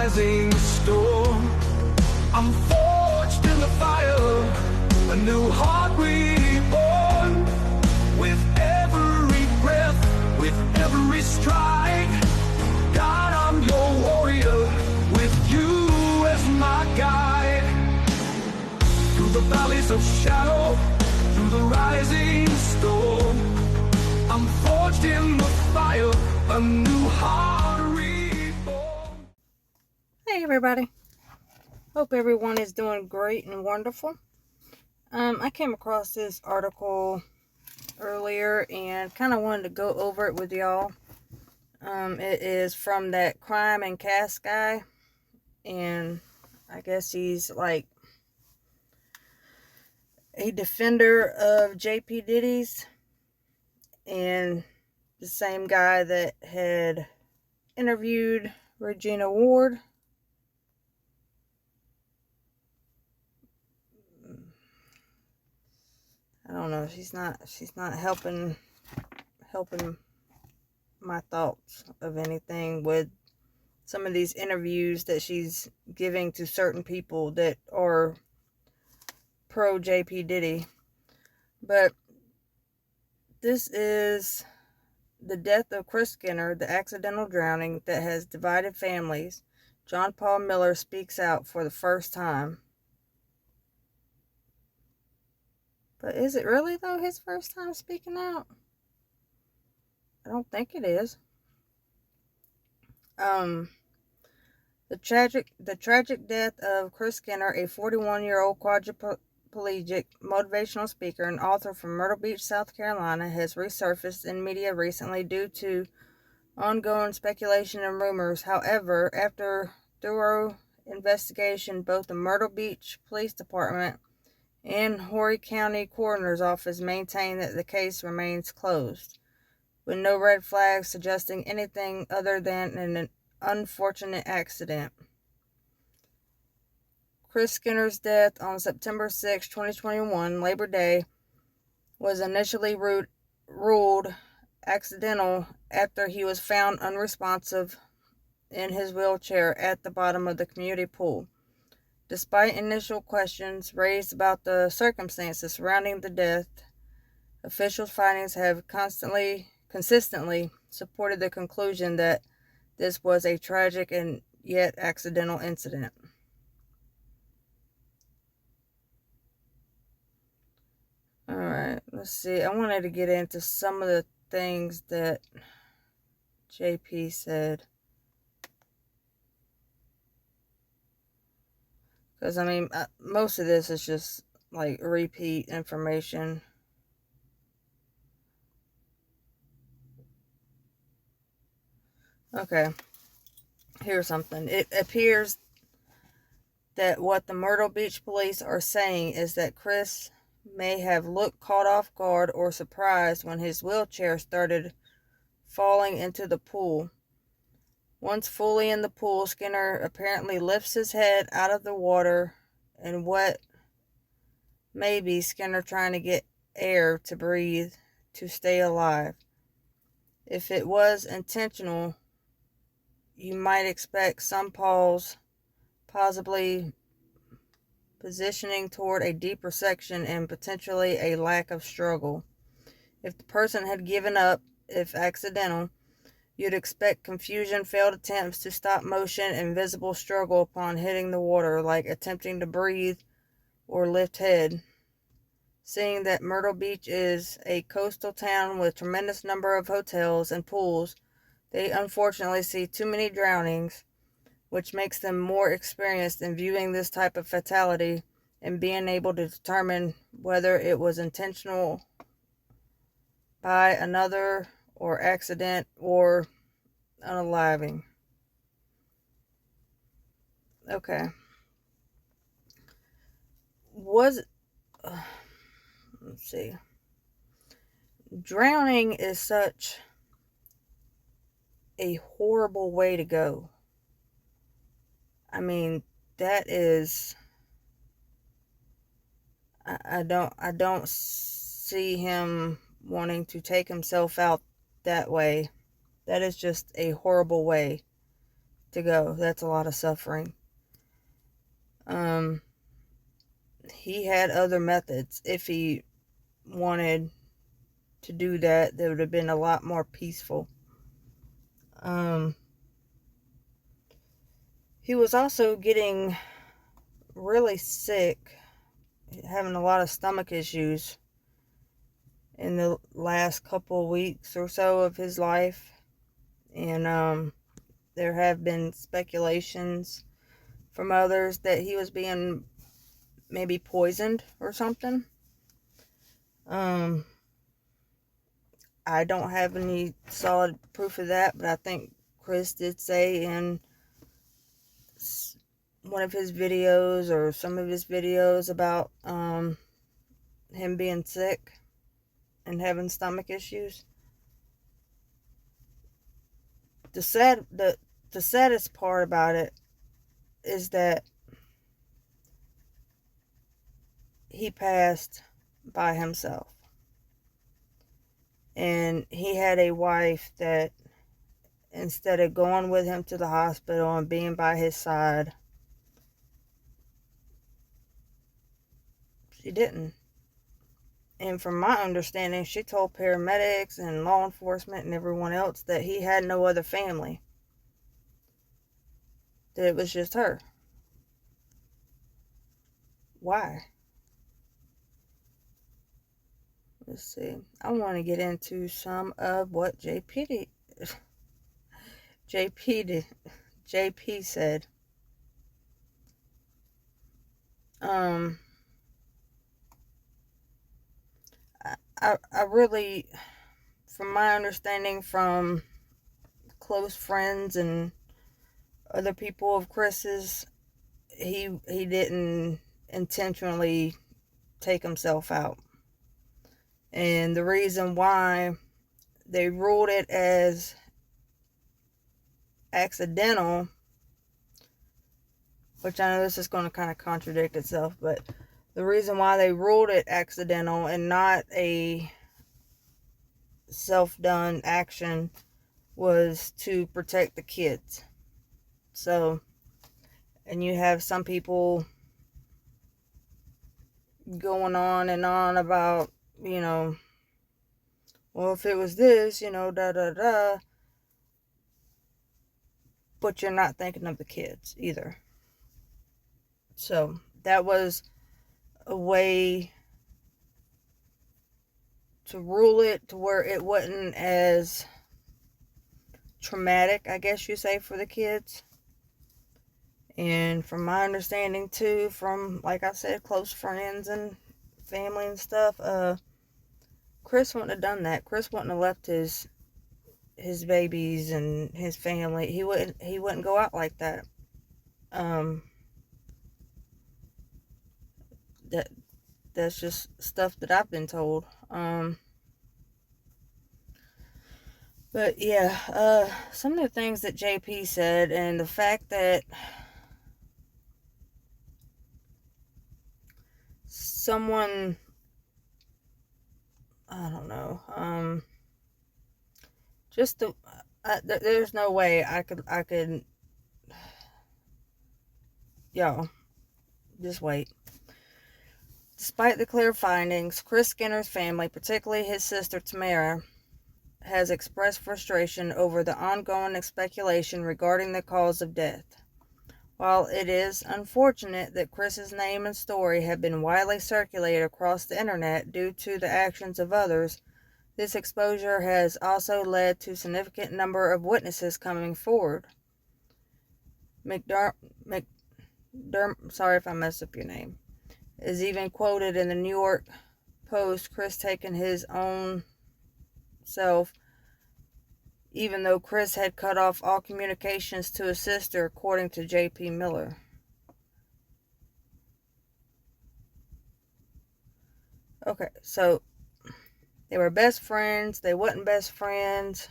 rising storm. I'm forged in the fire, a new heart reborn. With every breath, with every stride, God, I'm your warrior, with you as my guide. Through the valleys of shadow, through the rising storm, I'm forged in the fire, a new heart reborn. Hey everybody, hope everyone is doing great and wonderful. I came across this article earlier and kind of wanted to go over it with y'all. It is from that crime and cast guy, and I guess he's like a defender of JP Diddy's, and the same guy that had interviewed Regina Ward. I don't know, she's not helping my thoughts of anything with some of these interviews that she's giving to certain people that are pro JP Diddy. But this is the death of Chris Skinner, the accidental drowning that has divided families. John Paul Miller speaks out for the first time. But is it really, though, his first time speaking out? I don't think it is. The tragic death of Chris Skinner, a 41-year-old quadriplegic motivational speaker and author from Myrtle Beach, South Carolina, has resurfaced in media recently due to ongoing speculation and rumors. However, after thorough investigation, both the Myrtle Beach Police Department and Horry County Coroner's Office maintain that the case remains closed, with no red flags suggesting anything other than an unfortunate accident. Chris Skinner's death on September 6, 2021, Labor Day, was initially ruled accidental after he was found unresponsive in his wheelchair at the bottom of the community pool. Despite initial questions raised about the circumstances surrounding the death, officials' findings have consistently supported the conclusion that this was a tragic and yet accidental incident. Alright, let's see. I wanted to get into some of the things that JP said. Because, I mean, most of this is just, like, repeat information. Okay, here's something. It appears that what the Myrtle Beach police are saying is that Chris may have looked caught off guard or surprised when his wheelchair started falling into the pool. Once fully in the pool, Skinner apparently lifts his head out of the water, and what may be Skinner trying to get air to breathe to stay alive. If it was intentional, you might expect some pause, possibly positioning toward a deeper section and potentially a lack of struggle. If the person had given up, if accidental, you'd expect confusion, failed attempts to stop motion, and visible struggle upon hitting the water, like attempting to breathe or lift head. Seeing that Myrtle Beach is a coastal town with a tremendous number of hotels and pools, they unfortunately see too many drownings, which makes them more experienced in viewing this type of fatality and being able to determine whether it was intentional by another or accident or unaliving. Okay. Let's see. Drowning is such a horrible way to go. I mean, that is, I don't see him wanting to take himself out that way. That is just a horrible way to go. That's a lot of suffering. He had other methods. If he wanted to do that, that would have been a lot more peaceful. He was also getting really sick, having a lot of stomach issues in the last couple of weeks or so of his life. And there have been speculations from others that he was being maybe poisoned or something. I don't have any solid proof of that, but I think Chris did say in one of his videos or some of his videos about him being sick and having stomach issues. The saddest part about it is that he passed by himself. And he had a wife that, instead of going with him to the hospital and being by his side, she didn't. And from my understanding, she told paramedics and law enforcement and everyone else that he had no other family. That it was just her. Why? Let's see. I want to get into some of what JP said. I really, from my understanding from close friends and other people of Chris's, he didn't intentionally take himself out. And the reason why they ruled it as accidental, which I know this is going to kind of contradict itself, but the reason why they ruled it accidental and not a self-done action was to protect the kids. So, and you have some people going on and on about, well, if it was this, da da da, but you're not thinking of the kids either. So that was a way to rule it to where it wasn't as traumatic, I guess you say, for the kids. And from my understanding too, from, like I said, close friends and family and stuff, Chris wouldn't have done that. Chris wouldn't have left his babies and his family. He wouldn't go out like that. That's just stuff that I've been told. But yeah, some of the things that JP said, and the fact that someone, I don't know, just there's no way I could, y'all, just wait. Despite the clear findings, Chris Skinner's family, particularly his sister Tamara, has expressed frustration over the ongoing speculation regarding the cause of death. While it is unfortunate that Chris's name and story have been widely circulated across the internet due to the actions of others, this exposure has also led to a significant number of witnesses coming forward. Sorry if I messed up your name, is even quoted in the New York Post, Chris taking his own self, even though Chris had cut off all communications to his sister, according to J.P. Miller. Okay, so they were best friends, they wasn't best friends.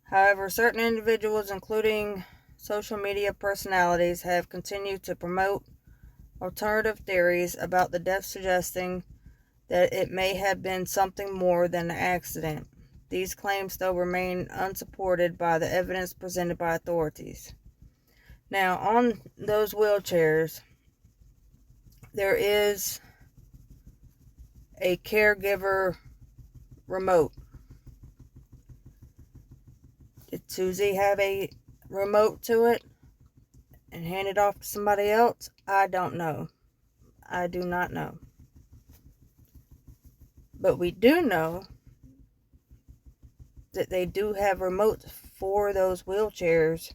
However, certain individuals, including social media personalities, have continued to promote alternative theories about the death, suggesting that it may have been something more than an accident. These claims, though, remain unsupported by the evidence presented by authorities. Now, on those wheelchairs, there is a caregiver remote. Did Susie have a remote to it and hand it off to somebody else? I don't know. I do not know. But we do know that they do have remotes for those wheelchairs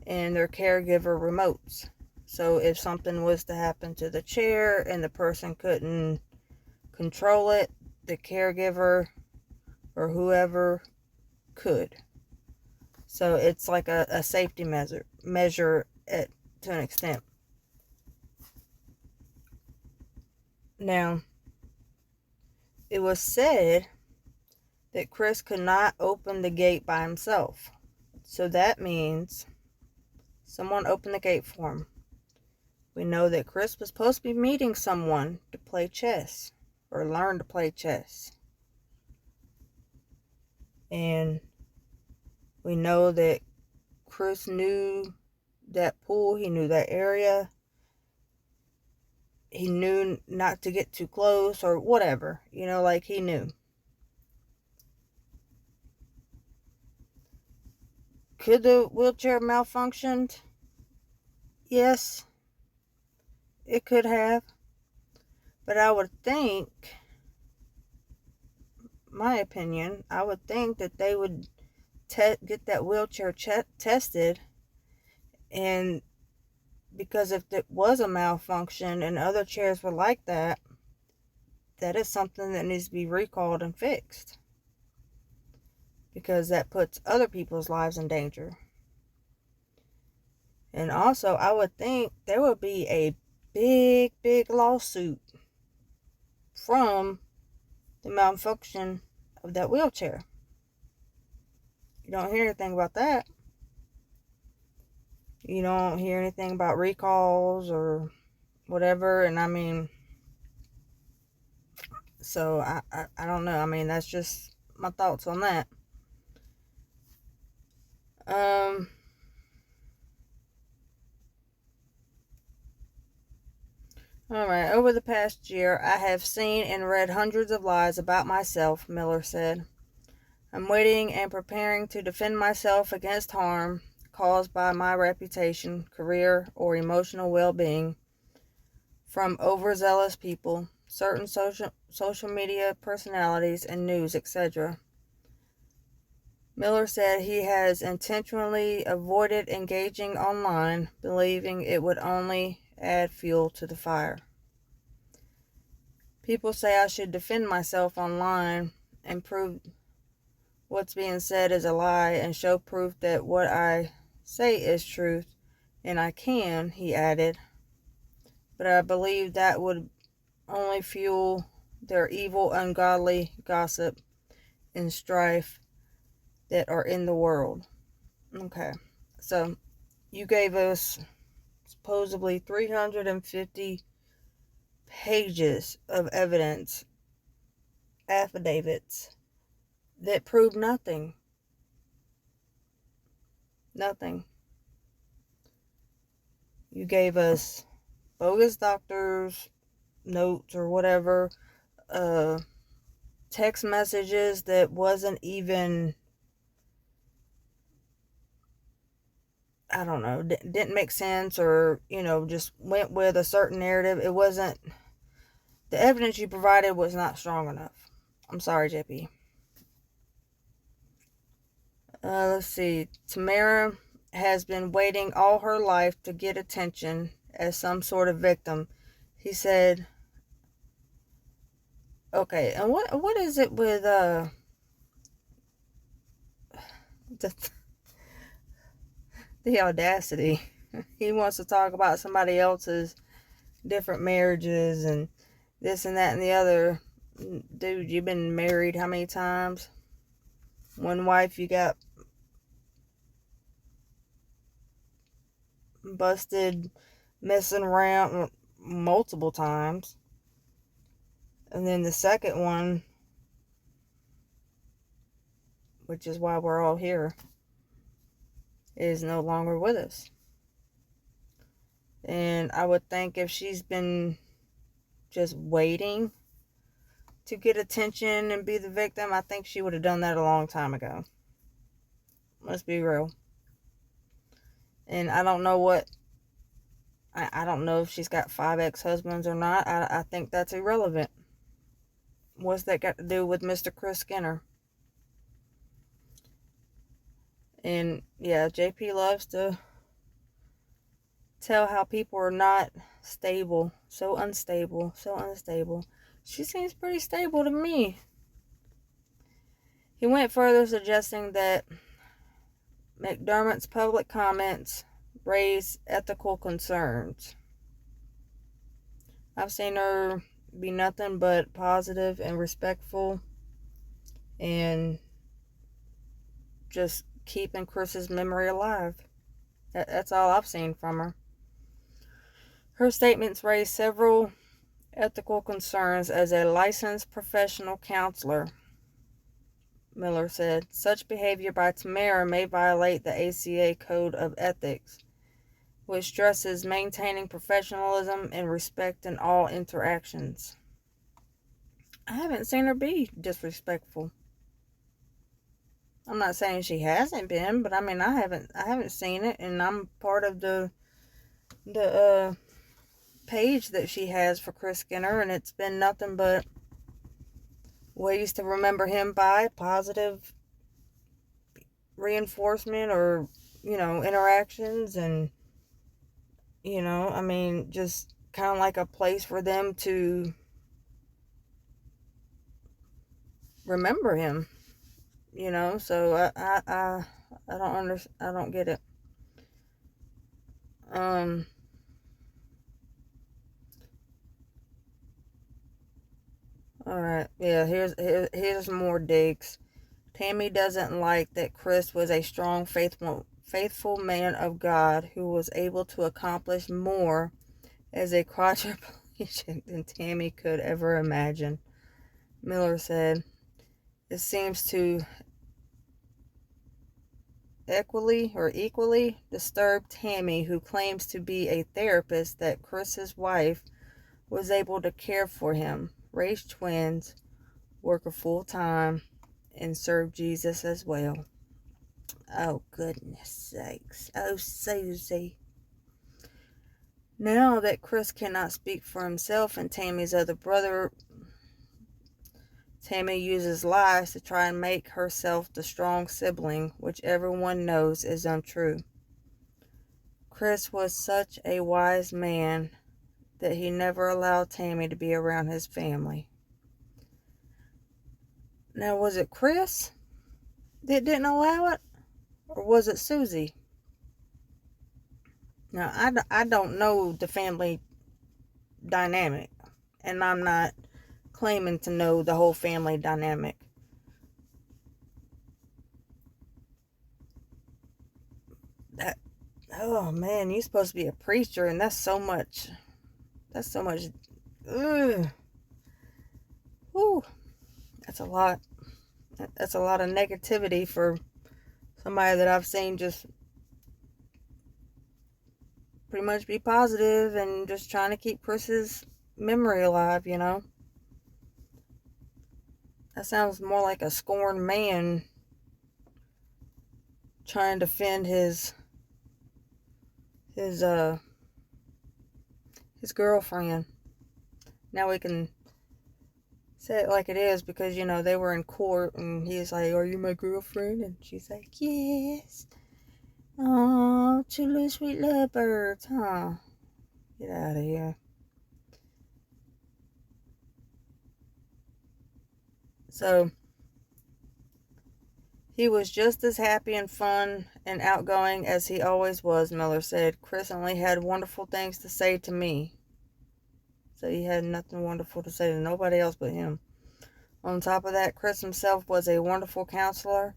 and their caregiver remotes. So if something was to happen to the chair and the person couldn't control it, the caregiver or whoever could. So it's like a safety measure to an extent. Now, it was said that Chris could not open the gate by himself. So that means someone opened the gate for him. We know that Chris was supposed to be meeting someone to play chess or learn to play chess. And we know that Chris knew that pool, he knew that area. He knew not to get too close or whatever, like he knew. Could the wheelchair malfunctioned? Yes, it could have. But I would think, my opinion, I would think that they would get that wheelchair tested. And because if it was a malfunction and other chairs were like that, that is something that needs to be recalled and fixed. Because that puts other people's lives in danger. And also, I would think there would be a big, big lawsuit from the malfunction of that wheelchair. You don't hear anything about that. You don't hear anything about recalls or whatever. And I mean, so I don't know. I mean, that's just my thoughts on that. Alright, over the past year, I have seen and read hundreds of lies about myself, Miller said. I'm waiting and preparing to defend myself against harm caused by my reputation, career, or emotional well-being from overzealous people, certain social media personalities, and news, etc. Miller said he has intentionally avoided engaging online, believing it would only add fuel to the fire. People say I should defend myself online and prove what's being said is a lie and show proof that what I say is truth, and I can, he added. But I believe that would only fuel their evil, ungodly gossip and strife that are in the world. Okay, so you gave us supposedly 350 pages of evidence, affidavits, that prove nothing. Nothing. You gave us bogus doctors' notes or whatever, text messages that wasn't even, I don't know, didn't make sense, or, just went with a certain narrative. It wasn't, the evidence you provided was not strong enough. I'm sorry, JP. Let's see. Tamara has been waiting all her life to get attention as some sort of victim. He said, okay, and what is it with the audacity? He wants to talk about somebody else's different marriages and this and that and the other. Dude, you've been married how many times? One wife you got busted messing around multiple times. And then the second one, which is why we're all here, is no longer with us. And I would think if she's been just waiting to get attention and be the victim, I think she would have done that a long time ago. Let's be real. And I don't know I don't know if she's got 5 ex-husbands or not. I think that's irrelevant. What's that got to do with Mr. Chris Skinner? And yeah, JP loves to tell how people are not stable. So unstable. So unstable. She seems pretty stable to me. He went further, suggesting that McDermott's public comments raise ethical concerns. I've seen her be nothing but positive and respectful and just keeping Chris's memory alive. That's all I've seen from her. Her statements raise several ethical concerns as a licensed professional counselor, Miller said. Such behavior by Tamara may violate the ACA Code of Ethics, which stresses maintaining professionalism and respect in all interactions. I haven't seen her be disrespectful. I'm not saying she hasn't been, but I mean I haven't seen it, and I'm part of the page that she has for Chris Skinner, and it's been nothing but ways to remember him by, positive reinforcement or, interactions, and, I mean, just kind of like a place for them to remember him, so I don't get it. Alright, yeah, here's more digs. Tammy doesn't like that Chris was a strong, faithful man of God who was able to accomplish more as a quadriplegic than Tammy could ever imagine, Miller said. It seems to equally disturb Tammy, who claims to be a therapist, that Chris's wife was able to care for him, raise twins, work a full-time, and serve Jesus as well. Oh, goodness sakes. Oh, Susie. Now that Chris cannot speak for himself and Tammy's other brother, Tammy uses lies to try and make herself the strong sibling, which everyone knows is untrue. Chris was such a wise man that he never allowed Tammy to be around his family. Now, was it Chris that didn't allow it? Or was it Susie? Now, I don't know the family dynamic. And I'm not claiming to know the whole family dynamic. Oh man, you're supposed to be a preacher, and that's so much, ugh. Whew. That's a lot of negativity for somebody that I've seen just pretty much be positive and just trying to keep Chris's memory alive, That sounds more like a scorned man trying to defend his girlfriend. Now we can say it like it is, because they were in court and he's like, "Are you my girlfriend?" And she's like, "Yes." Oh, two little sweet lovebirds, huh? Get out of here. So he was just as happy and fun and outgoing as he always was, Miller said. Chris only had wonderful things to say to me. So he had nothing wonderful to say to nobody else but him. On top of that, Chris himself was a wonderful counselor.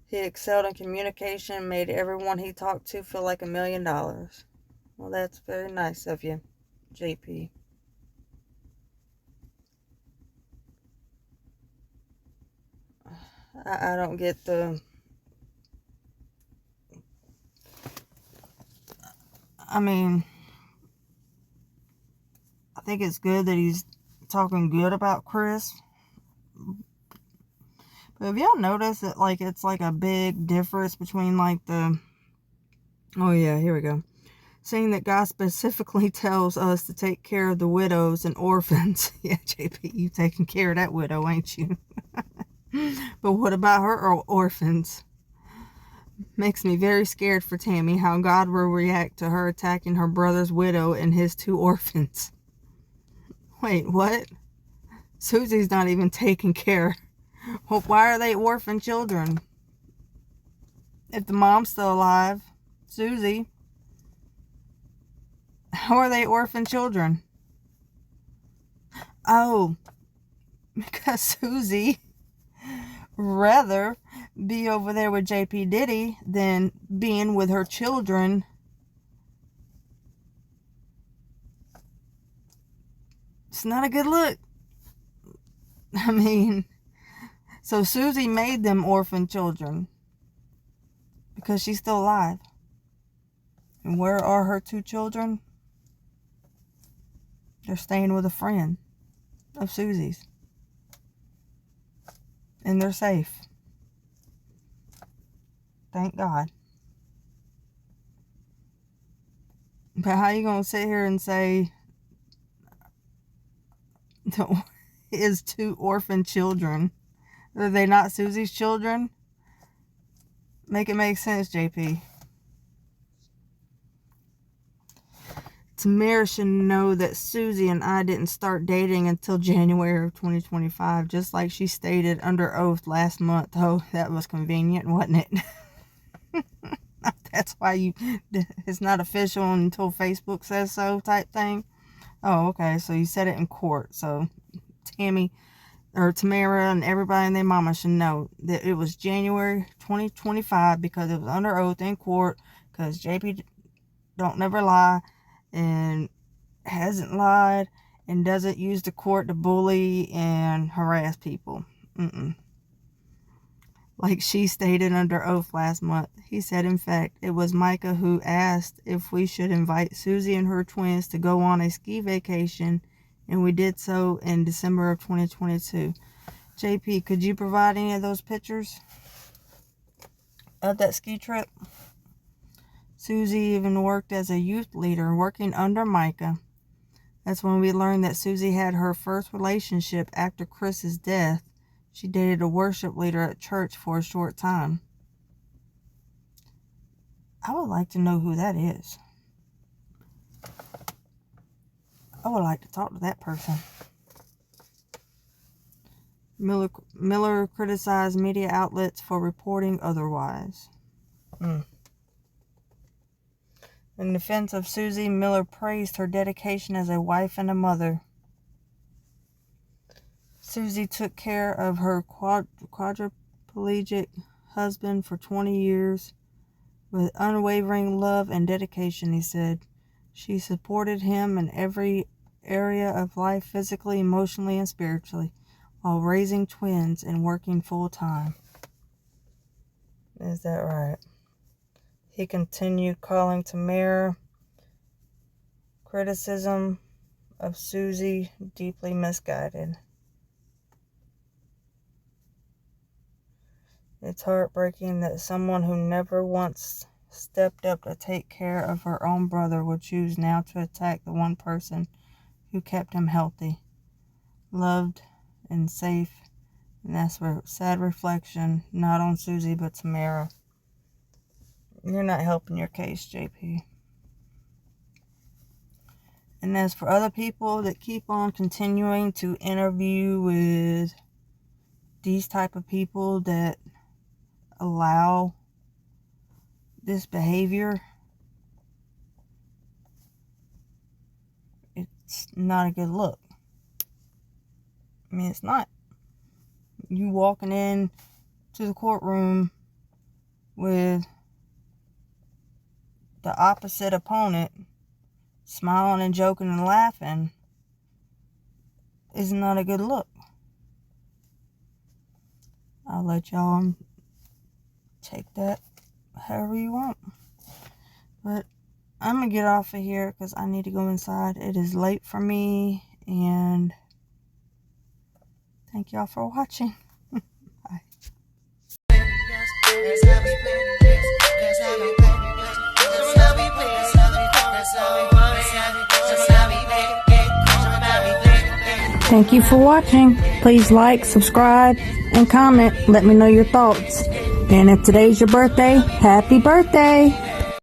He excelled in communication and made everyone he talked to feel like $1 million. Well, that's very nice of you, JP. I don't get the... I mean, I think it's good that he's talking good about Chris. But have y'all noticed that, like, it's like a big difference between, like, the... Oh, yeah, here we go. Saying that God specifically tells us to take care of the widows and orphans. Yeah, JP, you taking care of that widow, ain't you? But what about her orphans? Makes me very scared for Tammy, how God will react to her attacking her brother's widow and his 2 orphans. Wait, what? Susie's not even taking care. Well, why are they orphan children? If the mom's still alive, Susie, how are they orphan children? Oh, because Susie rather be over there with JP Diddy than being with her children. It's not a good look. I mean, so Susie made them orphan children because she's still alive. And where are her 2 children? They're staying with a friend of Susie's. And they're safe. Thank God. But how you gonna sit here and say his 2 orphan children? Are they not Susie's children? Make it make sense, JP. Tamara should know that Susie and I didn't start dating until January of 2025, just like she stated under oath last month. Oh, that was convenient, wasn't it? That's why it's not official until Facebook says so type thing. Oh, okay, so you said it in court. So Tamara and everybody and their mama should know that it was January 2025 because it was under oath in court, because JP don't never lie and hasn't lied and doesn't use the court to bully and harass people. Like she stated under oath last month. He said, in fact, it was Mica who asked if we should invite Susie and her twins to go on a ski vacation, and we did so in December of 2022. JP, could you provide any of those pictures of that ski trip? Susie even worked as a youth leader, working under Mica. That's when we learned that Susie had her first relationship after Chris's death. She dated a worship leader at church for a short time. I would like to know who that is. I would like to talk to that person. Miller criticized media outlets for reporting otherwise. In defense of Susie, Miller praised her dedication as a wife and a mother. Susie took care of her quadriplegic husband for 20 years with unwavering love and dedication, he said. She supported him in every area of life, physically, emotionally, and spiritually, while raising twins and working full-time. Is that right? He continued calling Tamara criticism of Susie deeply misguided. It's heartbreaking that someone who never once stepped up to take care of her own brother would choose now to attack the one person who kept him healthy, loved, and safe. And that's a sad reflection, not on Susie, but Tamara. You're not helping your case, JP. And as for other people that keep on continuing to interview with these type of people that allow this behavior, it's not a good look. I mean, it's not. You walking in to the courtroom with the opposite opponent, smiling and joking and laughing, is not a good look. I'll let y'all take that however you want. But I'm going to get off of here because I need to go inside. It is late for me, and thank y'all for watching. Bye. Thank you for watching. Please like, subscribe, and comment. Let me know your thoughts. And if today's your birthday, happy birthday!